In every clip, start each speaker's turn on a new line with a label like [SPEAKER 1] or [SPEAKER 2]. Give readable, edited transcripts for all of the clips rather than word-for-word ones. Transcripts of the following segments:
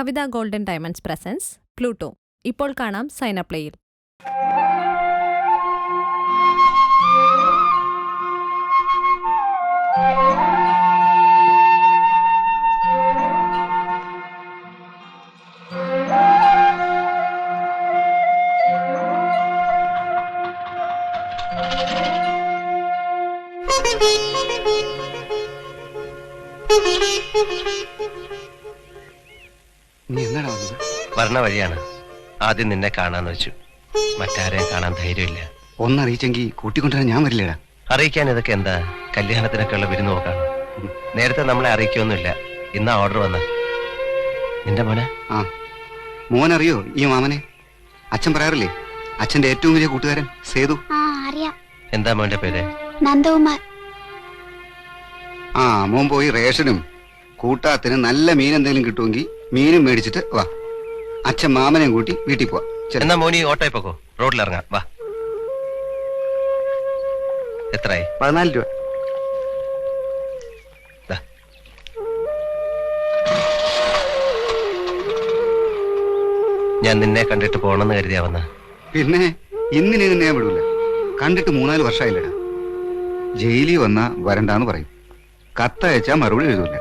[SPEAKER 1] കവിത golden diamonds presence Pluto. ഇപ്പോൾ കാണാം സൈന പ്ലേയിൽ.
[SPEAKER 2] വരണ വഴിയാണ്. ആദ്യം നിന്നെ കാണാന്ന് വെച്ചു. മറ്റാരെയും കാണാൻ ധൈര്യമില്ല.
[SPEAKER 3] ഒന്നറിയിച്ചെങ്കിൽ കൂട്ടിക്കൊണ്ടുവരാൻ ഞാൻ വരില്ലടാ.
[SPEAKER 2] അറിയിക്കാൻ ഇതൊക്കെ എന്താ? കല്യാണത്തിനൊക്കെ ഉള്ള വിരുന്ന് നോക്കാണ്. നേരത്തെ നമ്മളെ അറിയിക്കൊന്നുമില്ല. ഇന്നാ ഓർഡർ വന്ന. നിന്റെ മോനെ?
[SPEAKER 3] ആ, മോനറിയോ ഈ മാമനെ? അച്ഛൻ പറയാറില്ലേ, അച്ഛന്റെ ഏറ്റവും വലിയ കൂട്ടുകാരൻ സേതു.
[SPEAKER 2] എന്താ മോന്റെ പേര്?
[SPEAKER 4] നന്ദകുമാർ.
[SPEAKER 3] ആ, മോൻ പോയി റേഷനും കൂട്ടാത്തിന് നല്ല മീൻ എന്തെങ്കിലും കിട്ടുമെങ്കിൽ മീനും മേടിച്ചിട്ട് വാ. അച്ഛൻ മാമനെയും കൂട്ടി വീട്ടിൽ പോവാ.
[SPEAKER 2] എന്നാ മോനി ഓട്ടോയിൽ പോക്കോ, റോഡിൽ ഇറങ്ങാം. വാ. എത്രയായി?
[SPEAKER 3] 14 രൂപ.
[SPEAKER 2] ഞാൻ നിന്നെ കണ്ടിട്ട് പോണെന്ന് കരുതിയാ വന്ന.
[SPEAKER 3] പിന്നെ ഇന്നിനെ ഞാൻ വിടൂല. കണ്ടിട്ട് 3-4 വർഷമായില്ലടാ. ജയിലിൽ വന്നാ വരണ്ടാന്ന് പറയും. കത്തയച്ചാ മറുപടി എഴുതൂല.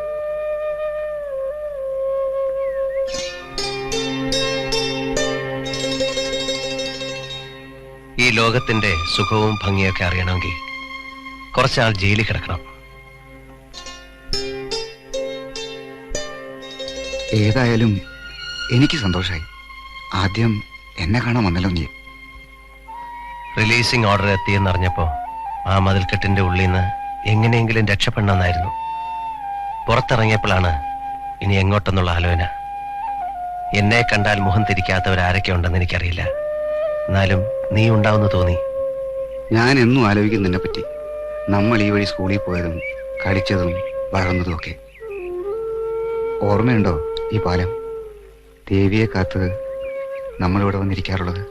[SPEAKER 2] ഈ ലോകത്തിന്റെ സുഖവും ഭംഗിയൊക്കെ അറിയണമെങ്കിൽ കുറച്ചാൾ ജയിലിൽ കിടക്കണം.
[SPEAKER 3] ഏതായാലും എനിക്ക് സന്തോഷമായി. ആദ്യം എന്നെ കാണാൻ വന്നല്ലോ നീ.
[SPEAKER 2] റിലീസിംഗ് ഓർഡർ എത്തിയെന്നറിഞ്ഞപ്പോ ആ മതിൽക്കെട്ടിന്റെ ഉള്ളിൽ നിന്ന് എങ്ങനെയെങ്കിലും രക്ഷപ്പെടണമെന്നായിരുന്നു. പുറത്തിറങ്ങിയപ്പോഴാണ് ഇനി എങ്ങോട്ടെന്നുള്ള ആലോചന. എന്നെ കണ്ടാൽ മുഖം തിരിക്കാത്തവരാരൊക്കെ ഉണ്ടെന്ന് എനിക്കറിയില്ല. എന്നാലും നീ ഉണ്ടാവുന്ന തോന്നി.
[SPEAKER 3] ഞാൻ എന്നും ആലോചിക്കും നിന്നെ പറ്റി. നമ്മൾ ഈ വഴി സ്കൂളിൽ പോയതും കളിച്ചതും വളർന്നതും ഒക്കെ. ഓർമ്മയുണ്ടോ ഈ പാലം? ദേവിയെ കാത്ത് നമ്മളിവിടെ വന്നിരിക്കാറുള്ളത്.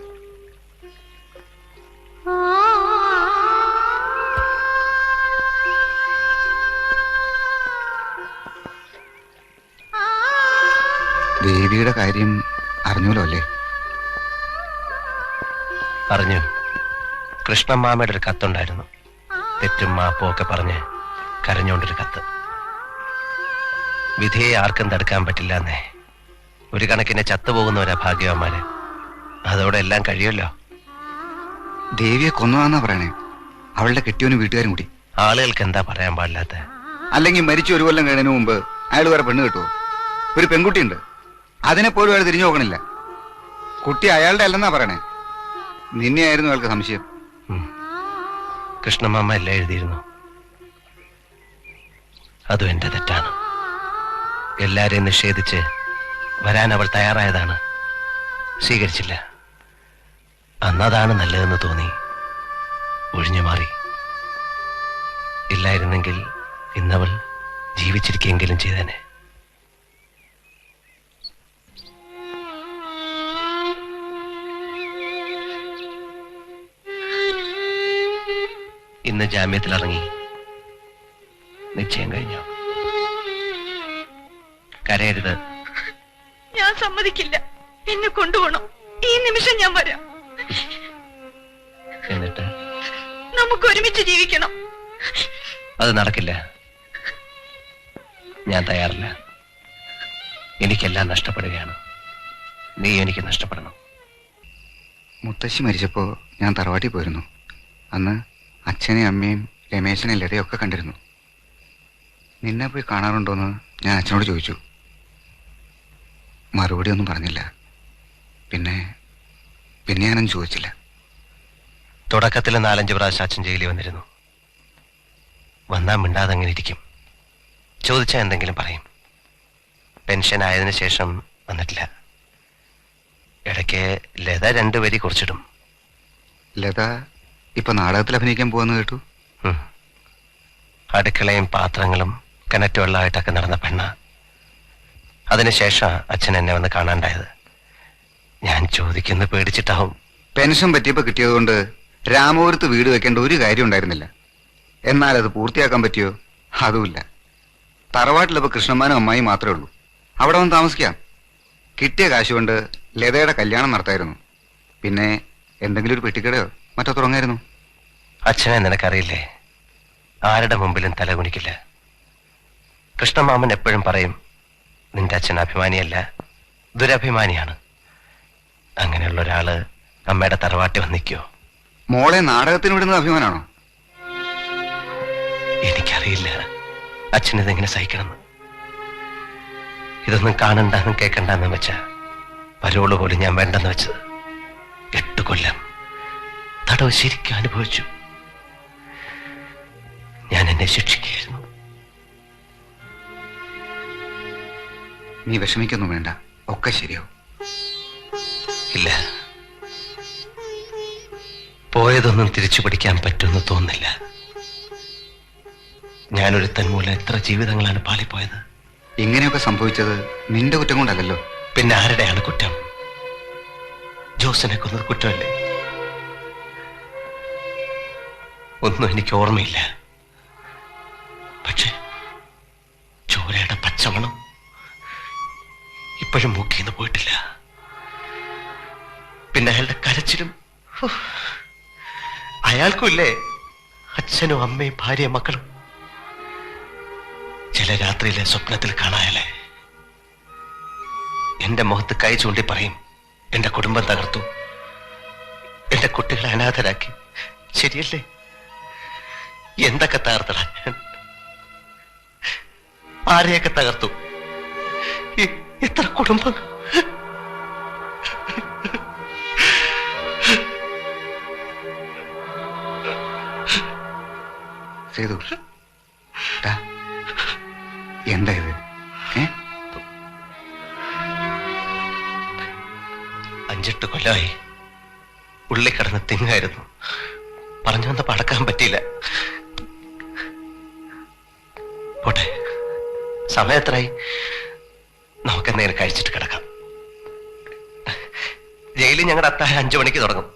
[SPEAKER 3] ദേവിയുടെ കാര്യം അറിഞ്ഞല്ലോ അല്ലേ?
[SPEAKER 2] പറഞ്ഞു. കൃഷ്ണമാമയുടെ ഒരു കത്തുണ്ടായിരുന്നു. തെറ്റും മാപ്പും ഒക്കെ പറഞ്ഞ് കരഞ്ഞോണ്ടൊരു കത്ത്. വിധിയെ ആർക്കും തടുക്കാൻ പറ്റില്ല എന്നേ. ഒരു കണക്കിന് ചത്തുപോകുന്നവരാ ഭാഗ്യവാന്മാര്. അതോടെ എല്ലാം കഴിയുമല്ലോ.
[SPEAKER 3] ദേവിയെ കൊന്നതാന്നാ പറയണേ, അവളുടെ കെട്ടിയവനും വീട്ടുകാരും കൂടി.
[SPEAKER 2] ആളുകൾക്ക് എന്താ പറയാൻ പാടില്ലാത്ത?
[SPEAKER 3] അല്ലെങ്കിൽ മരിച്ചു 1 കൊല്ലം കഴിഞ്ഞതിന് മുമ്പ് അയാൾ വേറെ പെണ്ണ് കിട്ടുമോ? ഒരു പെൺകുട്ടിയുണ്ട്, അതിനെപ്പോലും അയാൾ തിരിഞ്ഞു നോക്കണില്ല. കുട്ടി അയാളുടെ അല്ലെന്നാ പറയണേ. നിന്നെയായിരുന്നു അയാൾക്ക് സംശയം.
[SPEAKER 2] കൃഷ്ണമാമ എല്ലാം എഴുതിയിരുന്നു. അതും എന്റെ തെറ്റാണ്. എല്ലാരെയും നിഷേധിച്ച് വരാൻ അവൾ തയ്യാറായതാണ്. സ്വീകരിച്ചില്ല. അന്നതാണ് നല്ലതെന്ന് തോന്നി. ഒഴിഞ്ഞു മാറി. ഇല്ലായിരുന്നെങ്കിൽ ഇന്നവൾ ജീവിച്ചിരിക്കെങ്കിലും ചെയ്തേനെ. ഇന്ന് ജാമ്യത്തിലിറങ്ങി. നിശ്ചയം കഴിഞ്ഞു. കരയരുത്.
[SPEAKER 4] ഞാൻ സമ്മതിക്കില്ല. എന്നെ കൊണ്ടുപോകണം. ഈ നിമിഷം ഞാൻ വരാം.
[SPEAKER 2] എന്നിട്ട്
[SPEAKER 4] നമുക്ക് ഒരുമിച്ച് ജീവിക്കണം.
[SPEAKER 2] അത് നടക്കില്ല. ഞാൻ തയ്യാറില്ല. എനിക്കെല്ലാം നഷ്ടപ്പെടുകയാണ്. നീ എനിക്ക് നഷ്ടപ്പെടണം.
[SPEAKER 3] മുത്തശ്ശി മരിച്ചപ്പോ ഞാൻ തറവാട്ടിൽ പോയിരുന്നു. അന്ന് അച്ഛനെയും അമ്മയും രമേശനെയും ലതയൊക്കെ കണ്ടിരുന്നു. നിന്നെ പോയി കാണാറുണ്ടോന്ന് ഞാൻ അച്ഛനോട് ചോദിച്ചു. മറുപടി ഒന്നും പറഞ്ഞില്ല. പിന്നെ ഞാനൊന്നും ചോദിച്ചില്ല.
[SPEAKER 2] തുടക്കത്തിൽ 4-5 പ്രാവശ്യം അച്ഛൻ ജയിലിൽ വന്നിരുന്നു. വന്നാ മിണ്ടാതെ അങ്ങനെ ഇരിക്കും. ചോദിച്ചാൽ എന്തെങ്കിലും പറയും. പെൻഷൻ ആയതിനു ശേഷം വന്നിട്ടില്ല. ഇടയ്ക്ക് ലത 2 വരി കുറിച്ചിടും.
[SPEAKER 3] ലത ഇപ്പൊ നാടകത്തിൽ അഭിനയിക്കാൻ പോവാന്ന് കേട്ടു.
[SPEAKER 2] അടുക്കളയും പാത്രങ്ങളും കിണറ്റ് വെള്ളമായിട്ടൊക്കെ നടന്ന പെണ്ണ. അതിനുശേഷം അച്ഛൻ എന്നെ വന്ന് കാണാണ്ടായത്. ഞാൻ ചോദിക്കുന്ന പേടിച്ചിട്ടാവും.
[SPEAKER 3] പെൻഷൻ പറ്റിയപ്പോ കിട്ടിയതുകൊണ്ട് രാമപുരത്ത് വീട് വെക്കേണ്ട ഒരു കാര്യം ഉണ്ടായിരുന്നില്ല. എന്നാൽ അത് പൂർത്തിയാക്കാൻ പറ്റിയോ? അതുമില്ല. തറവാട്ടിലിപ്പോ കൃഷ്ണന്മാനും അമ്മായി മാത്രമേ ഉള്ളൂ. അവിടെ വന്ന് താമസിക്കാം. കിട്ടിയ കാശ് കൊണ്ട് ലതയുടെ കല്യാണം നടത്തായിരുന്നു. പിന്നെ എന്തെങ്കിലും ഒരു പെട്ടിക്കടയോ മറ്റോ തുടങ്ങായിരുന്നു.
[SPEAKER 2] അച്ഛനെ നിനക്കറിയില്ലേ, ആരുടെ മുമ്പിലും തലകുനിക്കില്ല. കൃഷ്ണമാമൻ എപ്പോഴും പറയും, നിന്റെ അച്ഛൻ അഭിമാനിയല്ല, ദുരഭിമാനിയാണ്. അങ്ങനെയുള്ള ഒരാള് അമ്മയുടെ തറവാട്ടി വന്നിക്കോ?
[SPEAKER 3] മോളെ നാടകത്തിന് വിടുന്നത് അഭിമാനാണോ?
[SPEAKER 2] എനിക്കറിയില്ല അച്ഛനിതെങ്ങനെ സഹിക്കണമെന്ന്. ഇതൊന്നും കാണണ്ടെന്നും കേൾക്കണ്ടെന്നും വെച്ച പരോള് പോലും ഞാൻ വേണ്ടെന്ന് വെച്ചത്. 8 കൊല്ലം തടവ് ശരിക്കും അനുഭവിച്ചു. ഞാൻ എന്നെ ശിക്ഷിക്കുകയായിരുന്നു.
[SPEAKER 3] നീ വിഷമിക്കൊന്നും വേണ്ട, ഒക്കെ ശരിയോ?
[SPEAKER 2] ഇല്ല, പോയതൊന്നും തിരിച്ചു പിടിക്കാൻ പറ്റുമെന്ന് തോന്നുന്നില്ല. ഞാനൊരുത്തൻ മൂലം എത്ര ജീവിതങ്ങളാണ് പാളിപ്പോയത്.
[SPEAKER 3] ഇങ്ങനെയൊക്കെ സംഭവിച്ചത് നിന്റെ കുറ്റം കൊണ്ടല്ലല്ലോ.
[SPEAKER 2] പിന്നെ ആരുടെയാണ് കുറ്റം? ജോസിനെ കൊന്നത് കുറ്റമല്ലേ? ഒന്നും എനിക്ക് ഓർമ്മയില്ല. പക്ഷെ ചോരയുടെ പച്ചമണം ഇപ്പോഴും മൂക്കിന്ന് പോയിട്ടില്ല. പിന്നെ അയാളുടെ കരച്ചിലും. അയാൾക്കും ഇല്ലേ അച്ഛനും അമ്മയും ഭാര്യയും മക്കളും? ചില രാത്രിയിലെ സ്വപ്നത്തിൽ കാണായല്ലേ എന്റെ മുഖത്ത് കൈ ചൂണ്ടി പറയും, എന്റെ കുടുംബം തകർത്തു, എന്റെ കുട്ടികളെ അനാഥരാക്കി. ശരിയല്ലേ? എന്തൊക്കെ തകർത്തടാ ഞാൻ? ആരെയൊക്കെ തകർത്തു? എത്ര കുടുംബം?
[SPEAKER 3] സേതു, എന്താ ഇത്?
[SPEAKER 2] 5-8 കൊല്ലമായി ഉള്ളി കിടന്ന് തിങ്ങായിരുന്നു. പറഞ്ഞു വന്നപ്പോ അടക്കാൻ പറ്റിയില്ല. പോട്ടെ, സമയം എത്രയായി? നമുക്കെന്തെങ്കിലും കഴിച്ചിട്ട് കിടക്കാം. ജയിലിൽ ഞങ്ങളുടെ അത്താഴം 5 മണിക്ക് തുടങ്ങും.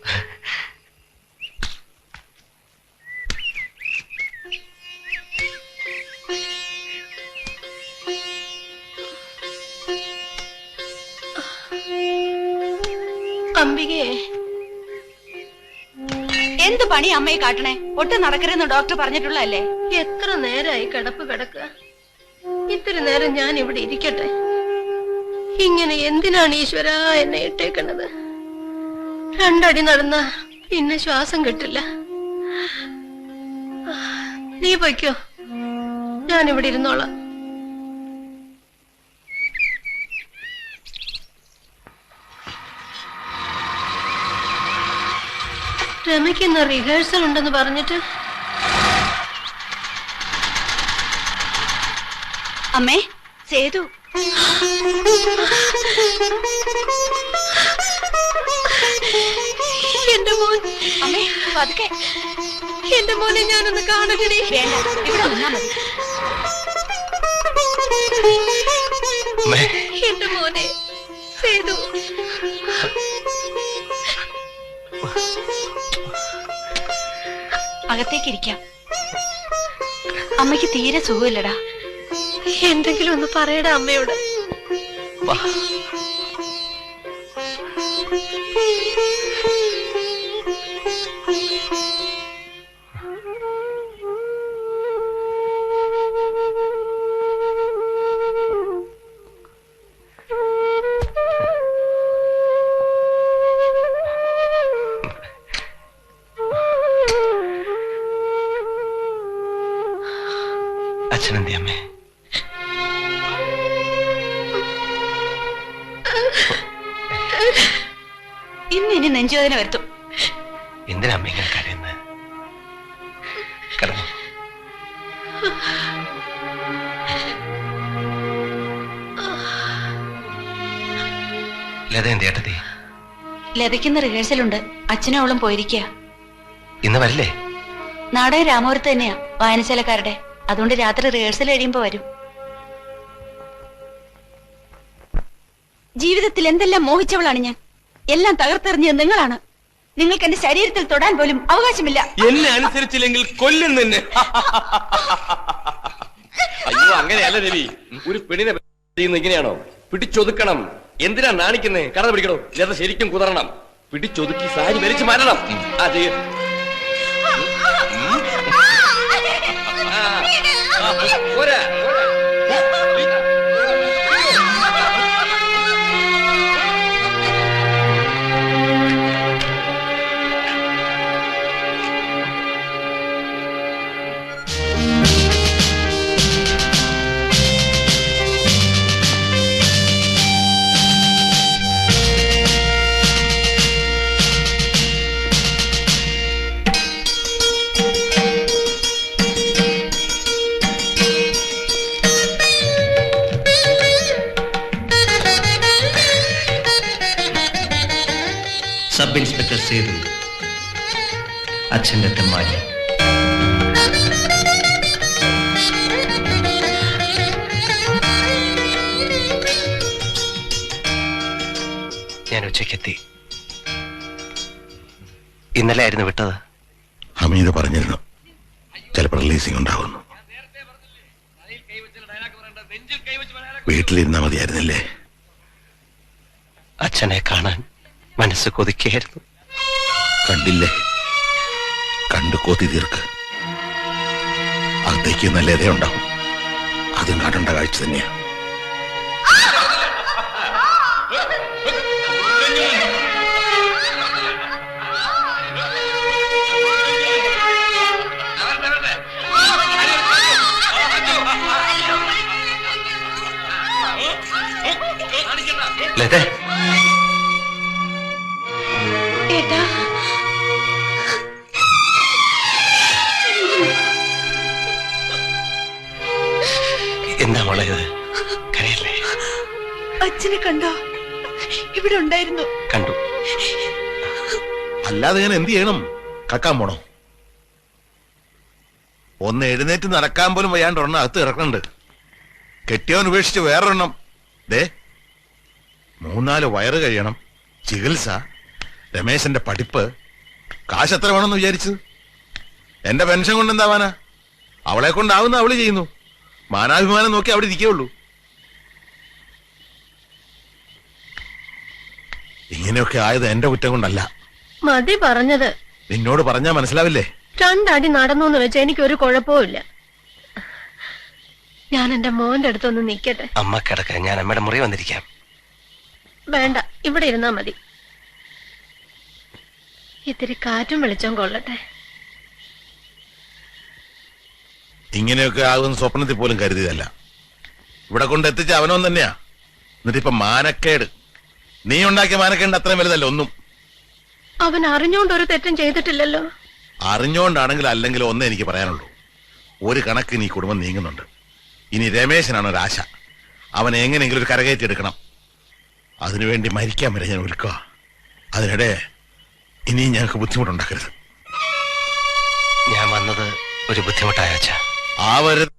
[SPEAKER 4] അംബികേ, എന്ത് പണി അമ്മയെ കാട്ടണേ? ഒട്ടും നടക്കരുതെന്ന് ഡോക്ടർ പറഞ്ഞിട്ടുള്ളതല്ലേ?
[SPEAKER 5] എത്ര നേരമായി കിടപ്പ് കിടക്കുക. ഇത്തിരി നേരം ഞാൻ ഇവിടെ ഇരിക്കട്ടെ. ഇങ്ങനെ എന്തിനാണ് ഈശ്വര എന്നെ ഇട്ടേക്കണത്? 2 അടി നടന്ന പിന്നെ ശ്വാസം കിട്ടില്ല. നീ പൊയ്ക്കോ, ഞാൻ ഇവിടെ ഇരുന്നോളാം. രമയ്ക്കുന്ന റിഹേഴ്സൽ ഉണ്ടെന്ന് പറഞ്ഞിട്ട്.
[SPEAKER 4] അമ്മേ, സേതു.
[SPEAKER 5] എന്റെ മോൻ.
[SPEAKER 4] അമ്മേ, പതുക്കെ.
[SPEAKER 5] എന്റെ മോനെ ഞാനൊന്ന് കാണട്ടെ.
[SPEAKER 4] വേണ്ട, ഇവിടെ വന്നാ മതി.
[SPEAKER 5] എന്റെ മോനെ സേതു.
[SPEAKER 4] അകത്തേക്കിരിക്കാം. അമ്മയ്ക്ക് തീരെ സുഖമില്ലടാ.
[SPEAKER 5] എന്തെങ്കിലും ഒന്ന് പറയടാ അമ്മയോട്.
[SPEAKER 2] അച്ഛനെന്തേ അമ്മേ?
[SPEAKER 4] ഇനി നെഞ്ചുവേദന വരുത്തും.
[SPEAKER 2] എന്തിനാ അമ്മ ഇങ്ങനെ കരയുന്നത്? കിടന്നു. ലത എന്ത് ഏട്ടത്തി?
[SPEAKER 4] ലതയ്ക്കുന്ന റിഹേഴ്സലുണ്ട്. അച്ഛനും അവളും പോയിരിക്കുക.
[SPEAKER 2] ഇന്ന് വരില്ലേ?
[SPEAKER 4] നാടകം രാമപുരത്ത് തന്നെയാ, വായനശാലക്കാരുടെ. അതുകൊണ്ട് രാത്രി റിഹേഴ്സൽ കഴിയുമ്പോ വരും. ജീവിതത്തിൽ എന്തെല്ലാം മോഹിച്ചവളാണ് ഞാൻ. എല്ലാം തകർത്തെറിഞ്ഞത് നിങ്ങളാണ്. നിങ്ങൾക്ക് എന്റെ ശരീരത്തിൽ തൊടാൻ പോലും അവകാശമില്ല.
[SPEAKER 6] എന്നെ അനുസരിച്ചില്ലെങ്കിൽ കൊല്ലും നിന്നെ. അയ്യോ, അങ്ങനെയല്ല രവി. ഒരു പെണ്ണിനെ ഇങ്ങനെയാണോ? പിടിച്ചൊതുക്കണം. എന്തിനാ നാണിക്കുന്നേ? കട പിടിക്കണോ? ഇല്ലാതെ ശരിക്കും കുതറണം. പിടിച്ചൊതുക്കി സാരി വലിച്ചു മാറ്റണം. അതെ, പോരാ.
[SPEAKER 2] സബ് ഇൻസ്പെക്ടർ സേതു, അച്ഛൻ്റെ തെമ്മാരി. ഞാൻ ഉച്ചയ്ക്കെത്തി. ഇന്നലെ ആയിരുന്നു വിട്ടത്.
[SPEAKER 7] ഹമീദ് പറഞ്ഞിരുന്നു ചിലപ്പോൾ റിലീസിംഗ് ഉണ്ടാവുന്നു. വീട്ടിലിരുന്നാ മതിയായിരുന്നില്ലേ?
[SPEAKER 2] അച്ഛനെ കാണാൻ മനസ്സ് കൊതിക്കായിരുന്നു.
[SPEAKER 7] കണ്ടില്ലേ? കണ്ടു കോത്തി തീർക്ക്. അകത്തേക്ക് നല്ല ഇതേ ഉണ്ടാവും. അതും കാണേണ്ട കാഴ്ച തന്നെയാ.
[SPEAKER 2] ലതേ,
[SPEAKER 4] ഏട്ടാ,
[SPEAKER 2] എന്താ മോളെ ഇത്? കരയല്ലേ?
[SPEAKER 4] അച്ഛനെ കണ്ടോ? ഇവിടെ ഉണ്ടായിരുന്നു.
[SPEAKER 2] കണ്ടു.
[SPEAKER 7] അല്ലാതെ ഞാൻ എന്ത് ചെയ്യണം? കക്കാൻ പോണോ? ഒന്ന് എഴുന്നേറ്റ് നടക്കാൻ പോലും വയ്യാണ്ട് ഒരെണ്ണം അകത്ത് കിടക്കണുണ്ട്. കെട്ടിയവൻ ഉപേക്ഷിച്ച് വേറൊരെണ്ണം. ദേ 3-4 വയറ് കഴിയണം, ചികിത്സ, രമേശന്റെ പഠിപ്പ്. കാശ് എത്ര വേണമെന്ന് വിചാരിച്ചത്? എന്റെ പെൻഷൻ കൊണ്ട് എന്താവാനാ? അവളെ കൊണ്ടാവുന്ന അവള് ചെയ്യുന്നു. മാനാഭിമാനം നോക്കി അവിടെ ഇരിക്കുകയുള്ളൂ. ഇങ്ങനെയൊക്കെ ആയത് എന്റെ കുറ്റം കൊണ്ടല്ല.
[SPEAKER 5] മതി പറഞ്ഞത്.
[SPEAKER 7] നിന്നോട് പറഞ്ഞാ മനസ്സിലാവില്ലേ?
[SPEAKER 5] 2 അടി നടന്നു എന്ന് വെച്ചാൽ എനിക്കൊരു കുഴപ്പമില്ല. ഞാൻ എന്റെ മോന്റെ അടുത്തൊന്ന് നിക്കട്ടെ.
[SPEAKER 2] അമ്മ കിടക്ക, ഞാൻ അമ്മയുടെ മുറി വന്നിരിക്കാം.
[SPEAKER 5] വേണ്ട, ഇവിടെ ഇരുന്നാ മതി. ഇത്തിരി കാറ്റും വെളിച്ചം കൊള്ളട്ടെ.
[SPEAKER 7] ഇങ്ങനെയൊക്കെ ആകുന്ന സ്വപ്നത്തിൽ പോലും കരുതിയതല്ല. ഇവിടെ കൊണ്ട് എത്തിച്ച അവനോൻ തന്നെയാ. എന്നിട്ടിപ്പൊ മാനക്കേട്. നീ ഉണ്ടാക്കിയ മാനക്കേട് അത്രയും വലുതല്ല ഒന്നും.
[SPEAKER 5] അവൻ അറിഞ്ഞോണ്ട് ഒരു തെറ്റും ചെയ്തിട്ടില്ലല്ലോ.
[SPEAKER 7] അറിഞ്ഞോണ്ടാണെങ്കിൽ അല്ലെങ്കിൽ ഒന്നേ എനിക്ക് പറയാനുള്ളൂ. ഒരു കണക്കിന് ഈ കുടുംബം നീങ്ങുന്നുണ്ട്. ഇനി രമേശനാണ് ഒരാശ. അവനെ എങ്ങനെയെങ്കിലും ഒരു കരകയറ്റി എടുക്കണം. അതിനുവേണ്ടി മരിക്കാൻ വരെ ഞാൻ ഒരുക്കുക. അതിനിടെ ഇനിയും ഞങ്ങൾക്ക് ബുദ്ധിമുട്ടുണ്ടാക്കരുത്.
[SPEAKER 2] ഞാൻ വന്നത് ഒരു ബുദ്ധിമുട്ടായ അച്ഛാ.
[SPEAKER 7] ആവരുത്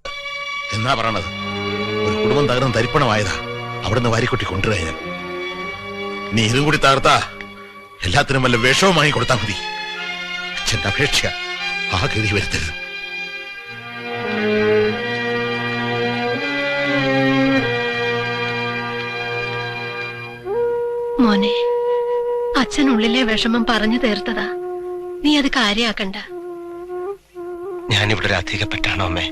[SPEAKER 7] എന്നാ പറയണത്. ഒരു കുടുംബം തകർന്ന് തരിപ്പണമായതാ. അവിടുന്ന് വാരിക്കൊട്ടി കൊണ്ടുവരാ ഞാൻ. നീ ഇതും കൂടി തകർത്താ എല്ലാത്തിനും വല്ല വിഷവും വാങ്ങി കൊടുത്താൽ മതി. അച്ഛന്റെ അപേക്ഷ ആ ഗതി വരുത്തരുത്.
[SPEAKER 5] മോനെ, അച്ഛനുള്ളിലെ വിഷമം പറഞ്ഞു തീർത്തതാ. നീ അത് കാര്യാക്കണ്ട.
[SPEAKER 2] ഞാനിവിടെ ഒരു അധികപ്പെട്ടാണോ അമ്മേ?